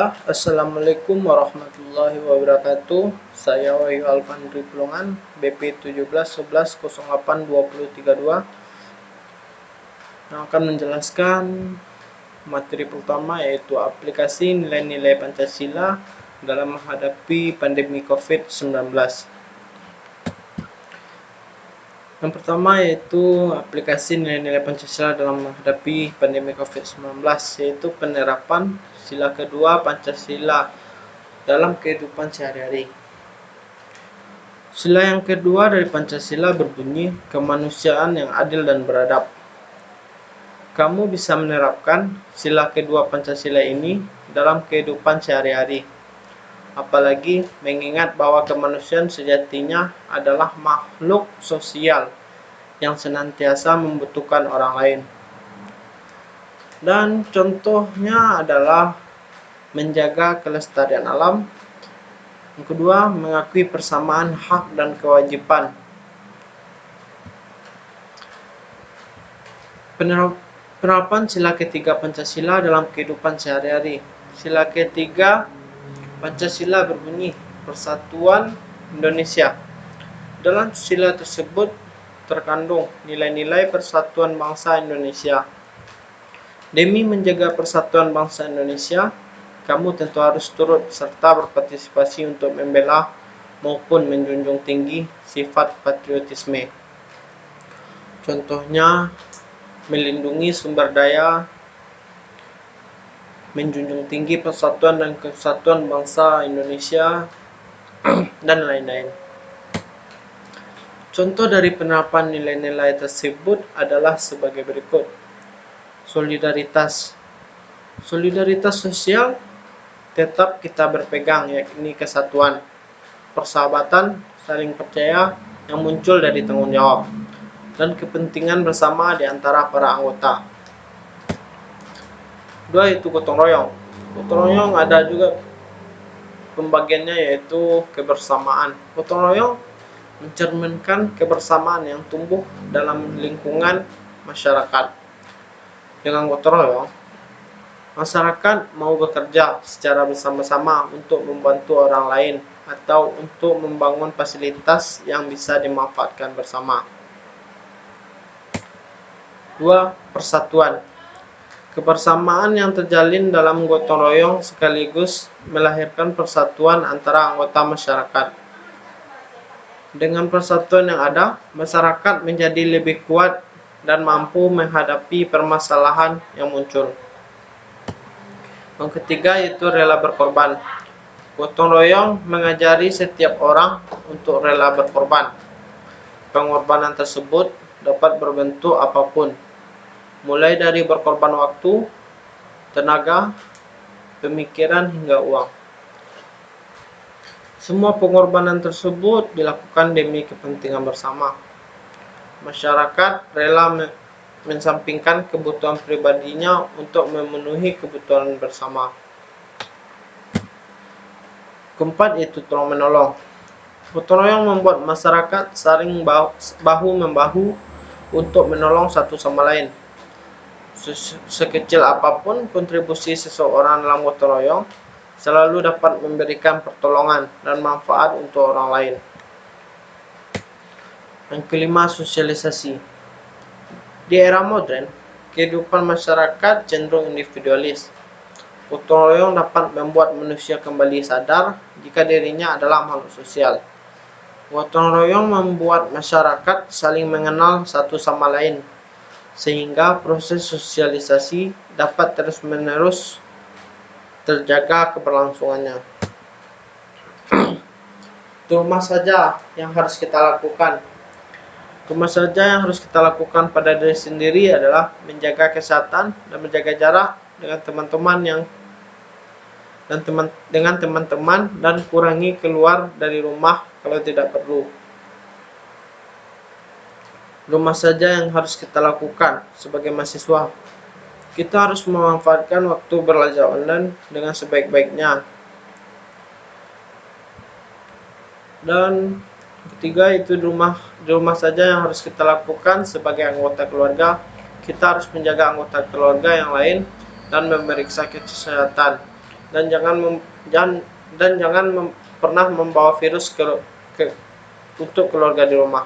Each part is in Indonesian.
Bismillah. Assalamualaikum warahmatullahi wabarakatuh. Saya Wahyu Alfandri Pulungan, BP 1711082032, yang akan menjelaskan materi pertama, yaitu aplikasi nilai-nilai Pancasila dalam menghadapi pandemi COVID-19. Yang pertama yaitu aplikasi nilai-nilai Pancasila dalam menghadapi pandemi COVID-19, yaitu penerapan sila kedua Pancasila dalam kehidupan sehari-hari. Sila yang kedua dari Pancasila berbunyi kemanusiaan yang adil dan beradab. Kamu bisa menerapkan sila kedua Pancasila ini dalam kehidupan sehari-hari. Apalagi mengingat bahwa kemanusiaan sejatinya adalah makhluk sosial yang senantiasa membutuhkan orang lain. Dan contohnya adalah menjaga kelestarian alam. Yang kedua, mengakui persamaan hak dan kewajiban. Penerapan sila ketiga Pancasila dalam kehidupan sehari-hari. Sila ketiga Pancasila berbunyi Persatuan Indonesia. Dalam sila tersebut terkandung nilai-nilai persatuan bangsa Indonesia. Demi menjaga persatuan bangsa Indonesia, kamu tentu harus turut serta berpartisipasi untuk membela maupun menjunjung tinggi sifat patriotisme. Contohnya, melindungi sumber daya, menjunjung tinggi persatuan dan kesatuan bangsa Indonesia, dan lain-lain. Contoh dari penerapan nilai-nilai tersebut adalah sebagai berikut. Solidaritas. Solidaritas sosial tetap kita berpegang, yakni kesatuan, persahabatan, saling percaya yang muncul dari tanggung jawab, dan kepentingan bersama di antara para anggota. Dua, yaitu gotong royong. Gotong royong ada juga pembagiannya, yaitu kebersamaan. Gotong royong mencerminkan kebersamaan yang tumbuh dalam lingkungan masyarakat. Dengan gotong royong, masyarakat mau bekerja secara bersama-sama untuk membantu orang lain atau untuk membangun fasilitas yang bisa dimanfaatkan bersama. 2. Persatuan. Kebersamaan yang terjalin dalam gotong royong sekaligus melahirkan persatuan antara anggota masyarakat. Dengan persatuan yang ada, masyarakat menjadi lebih kuat dan mampu menghadapi permasalahan yang muncul. Yang ketiga yaitu rela berkorban. Gotong royong mengajari setiap orang untuk rela berkorban. Pengorbanan tersebut dapat berbentuk apapun, mulai dari berkorban waktu, tenaga, pemikiran, hingga uang. Semua pengorbanan tersebut dilakukan demi kepentingan bersama. Masyarakat rela mensampingkan kebutuhan pribadinya untuk memenuhi kebutuhan bersama. Keempat yaitu tolong menolong. Gotong royong membuat masyarakat saling bahu-membahu untuk menolong satu sama lain. Sekecil apapun kontribusi seseorang dalam gotong royong selalu dapat memberikan pertolongan dan manfaat untuk orang lain. Yang kelima, sosialisasi. Di era modern, kehidupan masyarakat cenderung individualis. Gotong royong dapat membuat manusia kembali sadar jika dirinya adalah makhluk sosial. Gotong royong membuat masyarakat saling mengenal satu sama lain, sehingga proses sosialisasi dapat terus-menerus terjaga keberlangsungannya. Rumah saja yang harus kita lakukan. Rumah saja yang harus kita lakukan pada diri sendiri adalah menjaga kesehatan dan menjaga jarak dengan teman-teman dan kurangi keluar dari rumah kalau tidak perlu. Rumah saja yang harus kita lakukan sebagai mahasiswa. Kita harus memanfaatkan waktu belajar online dengan sebaik-baiknya. Dan ketiga itu di rumah saja yang harus kita lakukan sebagai anggota keluarga. Kita harus menjaga anggota keluarga yang lain dan memeriksa kesehatan. dan jangan pernah membawa virus untuk keluarga di rumah.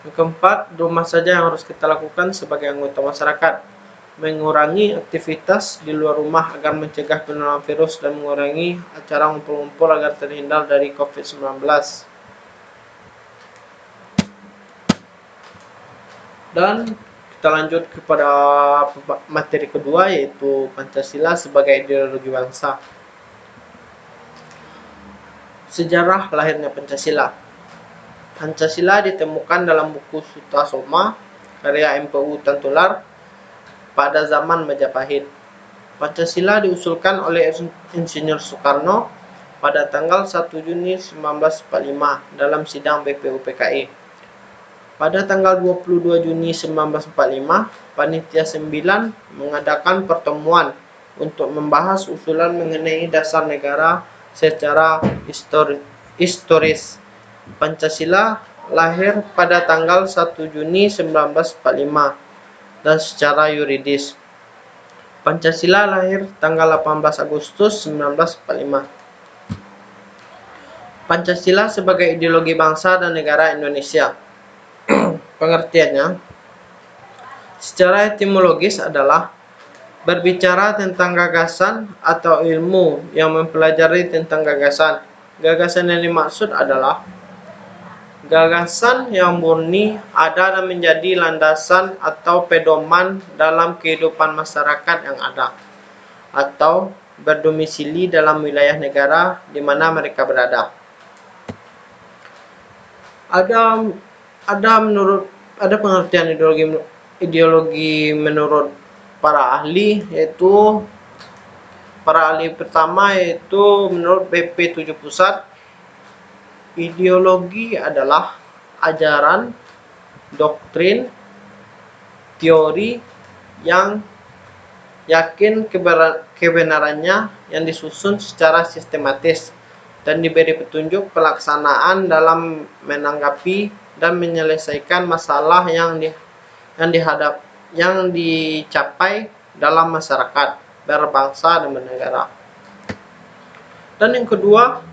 Yang keempat, rumah saja yang harus kita lakukan sebagai anggota masyarakat. Mengurangi aktivitas di luar rumah agar mencegah penularan virus dan mengurangi acara ngumpul-ngumpul agar terhindar dari COVID-19. Dan kita lanjut kepada materi kedua, yaitu Pancasila sebagai ideologi bangsa. Sejarah lahirnya Pancasila. Pancasila ditemukan dalam buku Sutasoma karya MPU Tantular pada zaman Majapahit. Pancasila diusulkan oleh Insinyur Soekarno pada tanggal 1 Juni 1945 dalam sidang BPUPKI. Pada tanggal 22 Juni 1945, Panitia 9 mengadakan pertemuan untuk membahas usulan mengenai dasar negara secara historis. Pancasila lahir pada tanggal 1 Juni 1945 dan secara yuridis. Pancasila lahir tanggal 18 Agustus 1945. Pancasila sebagai ideologi bangsa dan negara Indonesia. Pengertiannya, secara etimologis adalah berbicara tentang gagasan atau ilmu yang mempelajari tentang gagasan. Gagasan yang dimaksud adalah gagasan yang murni ada dan menjadi landasan atau pedoman dalam kehidupan masyarakat yang ada atau berdomisili dalam wilayah negara di mana mereka berada. Ada pengertian ideologi menurut para ahli, yaitu para ahli pertama yaitu menurut BP7 Pusat. Ideologi adalah ajaran, doktrin, teori yang yakin kebenarannya yang disusun secara sistematis dan diberi petunjuk pelaksanaan dalam menanggapi dan menyelesaikan masalah yang dicapai dalam masyarakat, berbangsa dan bernegara. Dan yang kedua,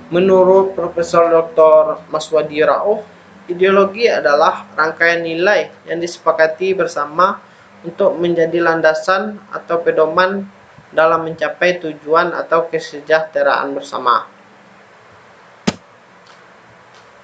menurut Profesor Dr. Maswadi Rauf, ideologi adalah rangkaian nilai yang disepakati bersama untuk menjadi landasan atau pedoman dalam mencapai tujuan atau kesejahteraan bersama.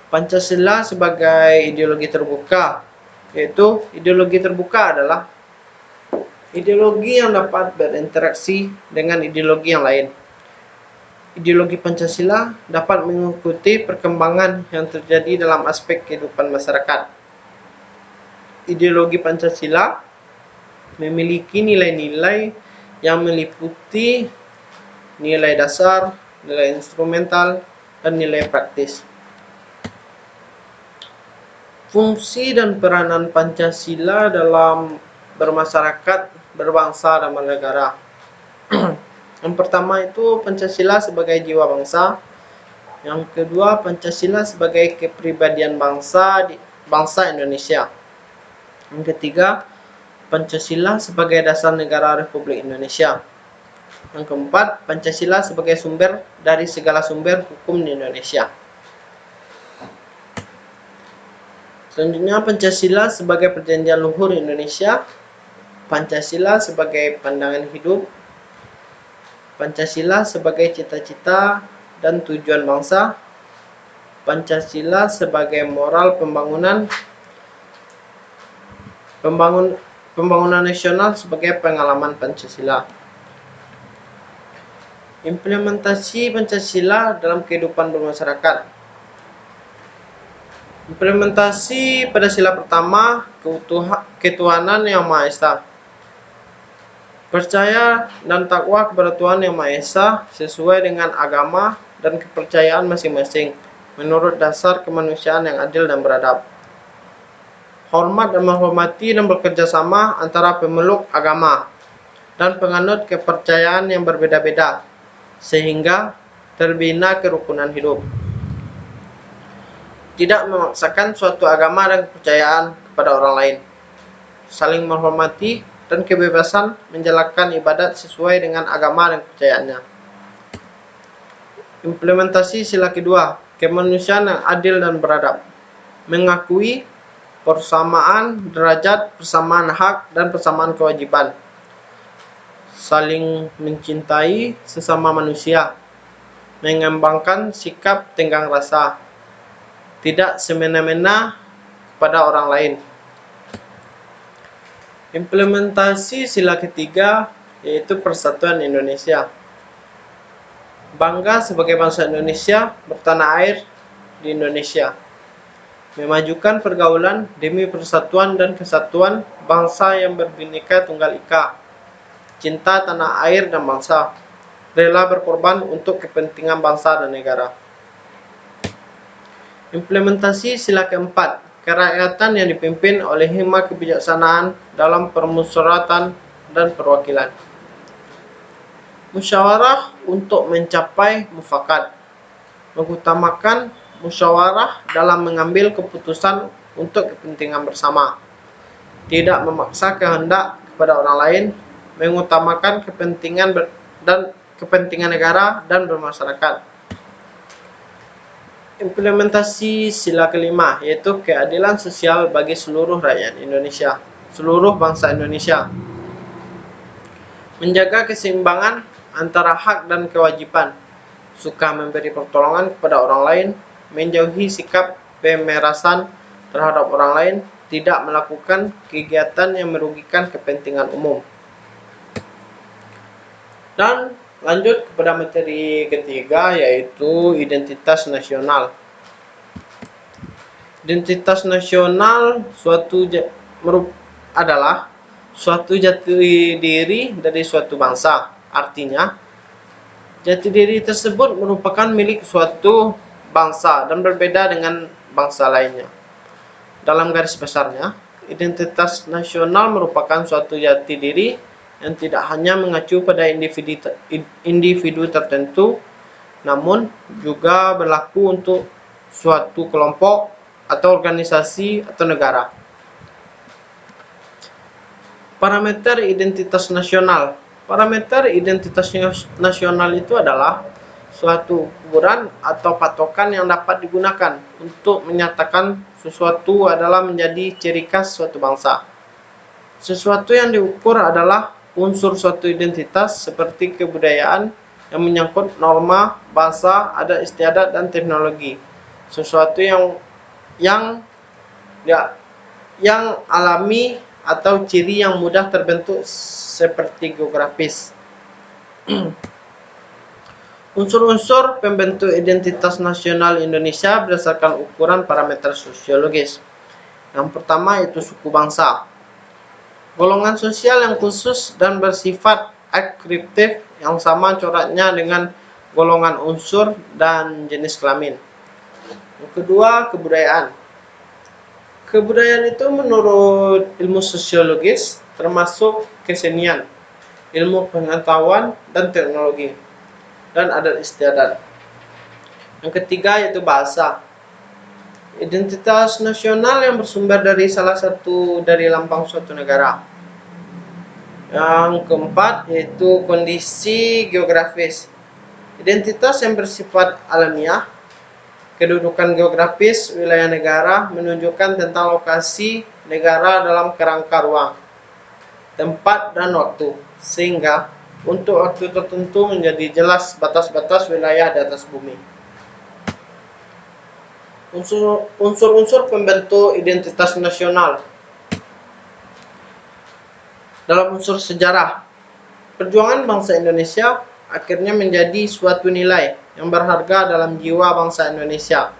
Pancasila sebagai ideologi terbuka, yaitu ideologi terbuka adalah ideologi yang dapat berinteraksi dengan ideologi yang lain. Ideologi Pancasila dapat mengikuti perkembangan yang terjadi dalam aspek kehidupan masyarakat. Ideologi Pancasila memiliki nilai-nilai yang meliputi nilai dasar, nilai instrumental, dan nilai praktis. Fungsi dan peranan Pancasila dalam bermasyarakat, berbangsa, dan bernegara. Yang pertama itu Pancasila sebagai jiwa bangsa. Yang kedua, Pancasila sebagai kepribadian bangsa Indonesia. Yang ketiga, Pancasila sebagai dasar negara Republik Indonesia. Yang keempat, Pancasila sebagai sumber dari segala sumber hukum di Indonesia. Selanjutnya, Pancasila sebagai perjanjian luhur Indonesia. Pancasila sebagai pandangan hidup. Pancasila sebagai cita-cita dan tujuan bangsa. Pancasila sebagai moral pembangunan nasional sebagai pengalaman Pancasila. Implementasi Pancasila dalam kehidupan bermasyarakat. Implementasi pada sila pertama, ketuhanan yang Maha Esa. Percaya dan takwa kepada Tuhan Yang Maha Esa sesuai dengan agama dan kepercayaan masing-masing menurut dasar kemanusiaan yang adil dan beradab. Hormat dan menghormati dan bekerja sama antara pemeluk agama dan penganut kepercayaan yang berbeda-beda sehingga terbina kerukunan hidup. Tidak memaksakan suatu agama dan kepercayaan kepada orang lain. Saling menghormati dan kebebasan menjalankan ibadat sesuai dengan agama dan kepercayaannya. Implementasi sila kedua, kemanusiaan yang adil dan beradab. Mengakui persamaan derajat, persamaan hak, dan persamaan kewajiban. Saling mencintai sesama manusia. Mengembangkan sikap tenggang rasa. Tidak semena-mena kepada orang lain. Implementasi sila ketiga yaitu Persatuan Indonesia. Bangga sebagai bangsa Indonesia bertanah air di Indonesia. Memajukan pergaulan demi persatuan dan kesatuan bangsa yang berbineka tunggal ika. Cinta tanah air dan bangsa. Rela berkorban untuk kepentingan bangsa dan negara. Implementasi sila keempat, kerakyatan yang dipimpin oleh hikmah kebijaksanaan dalam permusyawaratan dan perwakilan. Musyawarah untuk mencapai mufakat. Mengutamakan musyawarah dalam mengambil keputusan untuk kepentingan bersama. Tidak memaksa kehendak kepada orang lain, mengutamakan kepentingan negara dan bermasyarakat. Implementasi sila kelima yaitu keadilan sosial bagi seluruh rakyat Indonesia, seluruh bangsa Indonesia. Menjaga keseimbangan antara hak dan kewajiban, suka memberi pertolongan kepada orang lain, menjauhi sikap pemerasan terhadap orang lain, tidak melakukan kegiatan yang merugikan kepentingan umum. Dan lanjut kepada materi ketiga yaitu identitas nasional. Identitas nasional adalah suatu jati diri dari suatu bangsa. Artinya, jati diri tersebut merupakan milik suatu bangsa dan berbeda dengan bangsa lainnya. Dalam garis besarnya, identitas nasional merupakan suatu jati diri yang tidak hanya mengacu pada individu tertentu, namun juga berlaku untuk suatu kelompok atau organisasi atau negara. Parameter identitas nasional. Parameter identitas nasional itu adalah suatu ukuran atau patokan yang dapat digunakan untuk menyatakan sesuatu adalah menjadi ciri khas suatu bangsa. Sesuatu yang diukur adalah unsur suatu identitas seperti kebudayaan yang menyangkut norma, bahasa, adat istiadat, dan teknologi. Sesuatu yang alami atau ciri yang mudah terbentuk seperti geografis. Unsur-unsur pembentuk identitas nasional Indonesia berdasarkan ukuran parameter sosiologis. Yang pertama yaitu suku bangsa. Golongan sosial yang khusus dan bersifat akriptif yang sama coraknya dengan golongan unsur dan jenis kelamin. Yang kedua, kebudayaan. Kebudayaan itu menurut ilmu sosiologis termasuk kesenian, ilmu pengetahuan dan teknologi, dan adat istiadat. Yang ketiga yaitu bahasa. Identitas nasional yang bersumber dari salah satu dari lambang suatu negara. Yang keempat yaitu kondisi geografis. Identitas yang bersifat alamiah. Kedudukan geografis wilayah negara menunjukkan tentang lokasi negara dalam kerangka ruang, tempat, dan waktu, sehingga untuk waktu tertentu menjadi jelas batas-batas wilayah di atas bumi. Unsur-unsur pembentuk identitas nasional. Dalam unsur sejarah, perjuangan bangsa Indonesia akhirnya menjadi suatu nilai yang berharga dalam jiwa bangsa Indonesia,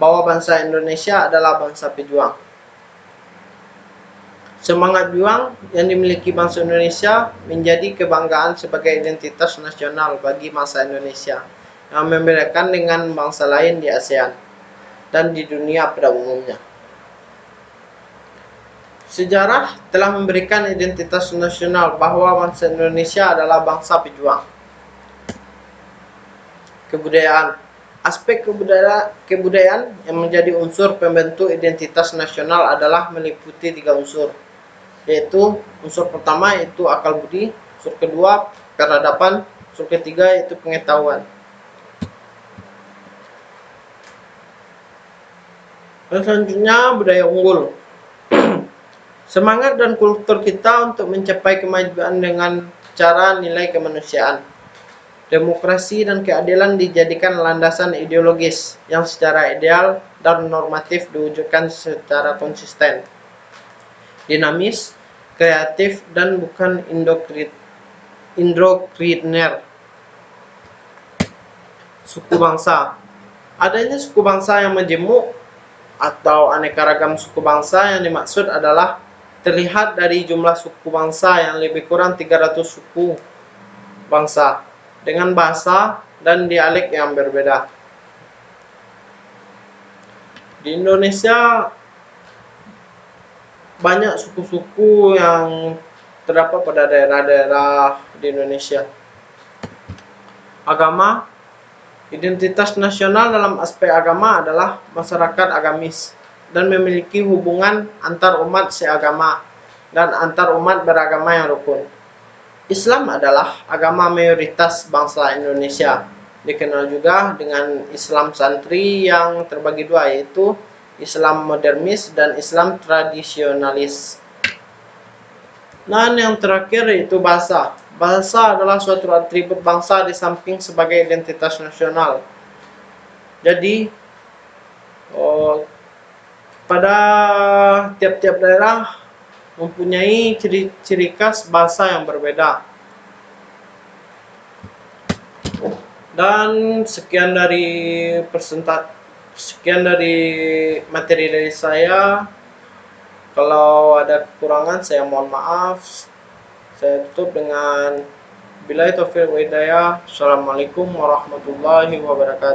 bahwa bangsa Indonesia adalah bangsa pejuang. Semangat juang yang dimiliki bangsa Indonesia menjadi kebanggaan sebagai identitas nasional bagi bangsa Indonesia yang membedakan dengan bangsa lain di ASEAN dan di dunia pada umumnya. Sejarah telah memberikan identitas nasional bahwa bangsa Indonesia adalah bangsa pejuang. Kebudayaan. Aspek kebudayaan yang menjadi unsur pembentuk identitas nasional adalah meliputi 3 unsur, yaitu unsur pertama yaitu akal budi, unsur kedua peradaban, unsur ketiga yaitu pengetahuan. Dan selanjutnya budaya unggul. Semangat dan kultur kita untuk mencapai kemajuan dengan cara nilai kemanusiaan, demokrasi dan keadilan dijadikan landasan ideologis yang secara ideal dan normatif diwujudkan secara konsisten, dinamis, kreatif, dan bukan indoktriner. Suku bangsa. Adanya suku bangsa yang majemuk atau aneka ragam suku bangsa yang dimaksud adalah terlihat dari jumlah suku bangsa yang lebih kurang 300 suku bangsa dengan bahasa dan dialek yang berbeda. Di Indonesia banyak suku-suku yang terdapat pada daerah-daerah di Indonesia. Agama. Identitas nasional dalam aspek agama adalah masyarakat agamis dan memiliki hubungan antar umat seagama dan antar umat beragama yang rukun. Islam adalah agama mayoritas bangsa Indonesia. Dikenal juga dengan Islam santri yang terbagi dua, yaitu Islam modernis dan Islam tradisionalis. Dan yang terakhir yaitu bahasa. Bahasa adalah suatu atribut bangsa di samping sebagai identitas nasional. Jadi, pada tiap-tiap daerah mempunyai ciri khas bahasa yang berbeda. Dan sekian dari materi dari saya. Kalau ada kekurangan saya mohon maaf. Saya tutup dengan billahi taufiq wa hidayah. Assalamualaikum warahmatullahi wabarakatuh.